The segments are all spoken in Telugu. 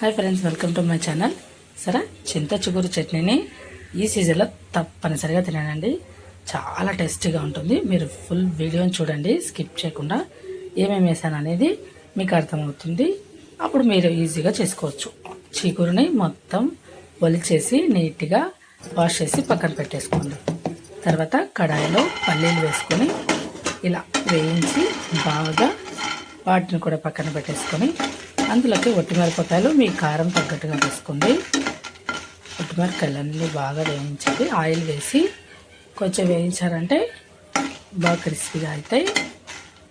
Hi friends, welcome to my channel. సరే, చింత చిగురు చట్నీని ఈ సీజన్లో తప్పనిసరిగా తినండి. చాలా టేస్టీగా ఉంటుంది. మీరు ఫుల్ వీడియోని చూడండి, స్కిప్ చేయకుండా. ఏమేమి వేసాను అనేది మీకు అర్థమవుతుంది. అప్పుడు మీరు ఈజీగా చేసుకోవచ్చు. చిగురుని మొత్తం ఒలిచేసి నీట్గా వాష్ చేసి పక్కన పెట్టేసుకోండి. తర్వాత కడాయిలో పల్లీలు వేసుకొని ఇలా వేయించి బాగా వాటిని కూడా పక్కన పెట్టేసుకొని అందులోకి ఒట్టిమిరపకాయలు మీ కారం తగ్గట్టుగా వేసుకోండి. ఒట్టిమిరపకాయలన్నీ బాగా వేయించాలి. ఆయిల్ వేసి కొంచెం వేయించారంటే బాగా క్రిస్పీగా అవుతాయి.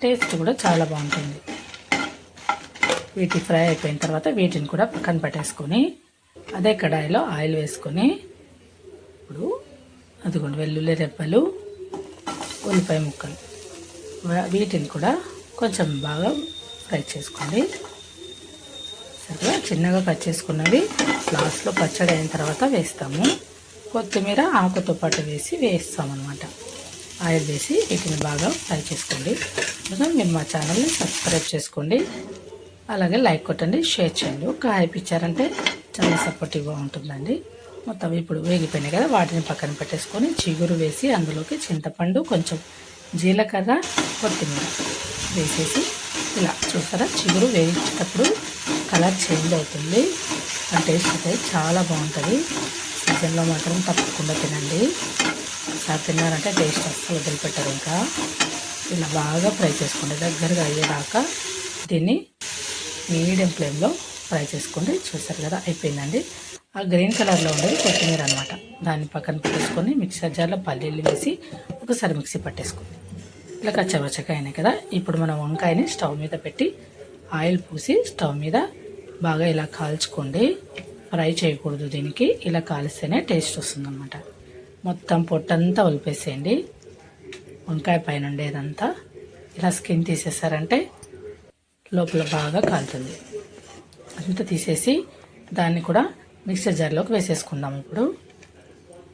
టేస్ట్ కూడా చాలా బాగుంటుంది. వీటి ఫ్రై అయిపోయిన తర్వాత వీటిని కూడా పక్కన పెట్టేసుకొని అదే కడాయిలో ఆయిల్ వేసుకొని ఇప్పుడు అదిగోండి వెల్లుల్లి రెబ్బలు, ఉల్లిపాయ ముక్కలు వీటిని కూడా కొంచెం బాగా ఫ్రై చేసుకోండి. సరిగ్గా చిన్నగా కట్ చేసుకున్నవి లాస్ట్లో పచ్చడి అయిన తర్వాత వేస్తాము. కొత్తిమీర ఆకుతో పాటు వేస్తామన్నమాట. ఆయిల్ వేసి వీటిని బాగా ఫ్రై చేసుకోండి. మీరు మా ఛానల్ని సబ్స్క్రైబ్ చేసుకోండి. అలాగే లైక్ కొట్టండి, షేర్ చేయండి. ఒక హైప్ ఇచ్చారంటే చాలా సపోర్టివ్గా ఉంటుందండి. మొత్తం ఇప్పుడు వేగిపోయినాయి కదా, వాటిని పక్కన పెట్టేసుకొని చిగురు వేసి అందులోకి చింతపండు, కొంచెం జీలకర్ర, కొత్తిమీర వేసేసి ఇలా చూసారా, చిగురు వేయించేటప్పుడు కలర్ చేంజ్ అవుతుంది. ఆ టేస్ట్ అయితే చాలా బాగుంటుంది. సీజన్లో మాత్రం తప్పకుండా తినండి. ఒకసారి తిన్నారంటే టేస్ట్ అస్సలు వదిలిపెట్టారు. ఇంకా ఇలా బాగా ఫ్రై చేసుకోండి. దగ్గరగా అయ్యేదాకా దీన్ని మీడియం ఫ్లేమ్లో ఫ్రై చేసుకోండి. చూసారు కదా, అయిపోయిందండి. ఆ గ్రీన్ కలర్లో ఉండేది కొత్తిమీర అనమాట. దాన్ని పక్కన పెట్టేసుకొని మిక్సర్ జార్లో పల్లీలు వేసి ఒకసారి మిక్సీ పట్టేసుకోండి. ఇలా కచ్చపచ్చగా అయినాయి కదా. ఇప్పుడు మనం వంకాయని స్టవ్ మీద పెట్టి ఆయిల్ పూసి స్టవ్ మీద బాగా ఇలా కాల్చుకోండి. ఫ్రై చేయకూడదు, దీనికి ఇలా కాలిస్తేనే టేస్ట్ వస్తుందన్నమాట. మొత్తం పొట్టంతా ఒలిపేసేయండి. వంకాయ పైన ఉండేదంతా ఇలా స్కిన్ తీసేసారంటే లోపల బాగా కాలుతుంది. అంతా తీసేసి దాన్ని కూడా మిక్సర్ జార్లోకి వేసేసుకుందాం. ఇప్పుడు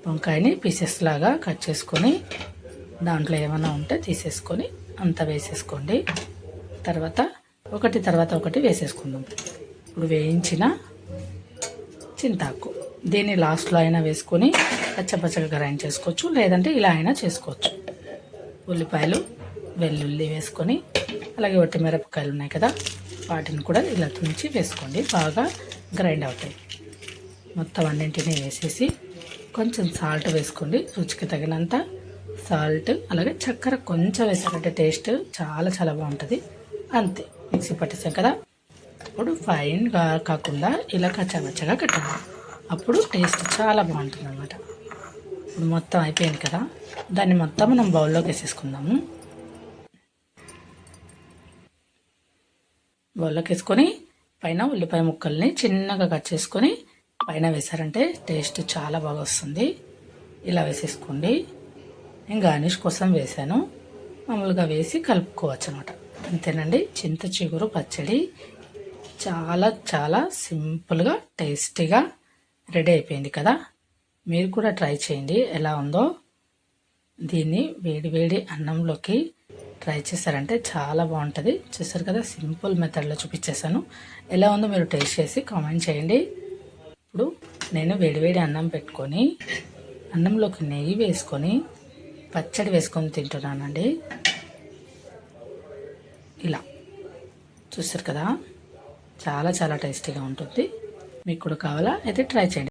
వంకాయని పీసెస్ లాగా కట్ చేసుకొని దాంట్లో ఏమైనా ఉంటే తీసేసుకొని అంతా వేసేసుకోండి. తర్వాత ఒకటి వేసేసుకుందాం. ఇప్పుడు వేయించిన చింతాకు దీన్ని లాస్ట్లో అయినా వేసుకొని పచ్చపచ్చగా గ్రైండ్ చేసుకోవచ్చు, లేదంటే ఇలా అయినా చేసుకోవచ్చు. ఉల్లిపాయలు, వెల్లుల్లి వేసుకొని అలాగే ఒట్టిమిరపకాయలు ఉన్నాయి కదా, వాటిని కూడా ఇలా తుంచి వేసుకోండి. బాగా గ్రైండ్ అవుతాయి. మొత్తం అన్నింటినీ వేసేసి కొంచెం సాల్ట్ వేసుకోండి, రుచికి తగినంత సాల్ట్. అలాగే చక్కెర కొంచెం వేసారంటే టేస్ట్ చాలా చాలా బాగుంటుంది. అంతే, మిక్సీ పట్టేసాం కదా. ఇప్పుడు ఫైన్గా కాకుండా ఇలా కచ్చాపచ్చగా కట్టాలి. అప్పుడు టేస్ట్ చాలా బాగుంటుంది అన్నమాట. ఇప్పుడు మొత్తం అయిపోయింది కదా, దాన్ని మొత్తం మనం బౌల్లోకి వేసేసుకుందాము. బౌల్లోకి వేసుకొని పైన ఉల్లిపాయ ముక్కల్ని చిన్నగా కట్ చేసుకొని పైన వేసారంటే టేస్ట్ చాలా బాగా వస్తుంది. ఇలా వేసేసుకోండి. నేను గార్నిష్ కోసం వేసాను, మామూలుగా వేసి కలుపుకోవచ్చు అనమాట. అంతేనండి, చింత చిగురు పచ్చడి చాలా చాలా సింపుల్గా టేస్టీగా రెడీ అయిపోయింది కదా. మీరు కూడా ట్రై చేయండి ఎలా ఉందో. దీన్ని వేడి వేడి అన్నంలోకి ట్రై చేశారంటే చాలా బాగుంటుంది. చూసారు కదా, సింపుల్ మెథడ్లో చూపించేశాను. ఎలా ఉందో మీరు టేస్ట్ చేసి కామెంట్ చేయండి. ఇప్పుడు నేను వేడివేడి అన్నం పెట్టుకొని అన్నంలోకి నెయ్యి వేసుకొని పచ్చడి వేసుకొని తింటున్నానండి. ఇలా చూసారు కదా, చాలా చాలా టేస్టీగా ఉంటుంది. మీకు కూడా కావాలా అయితే ట్రై చేయండి.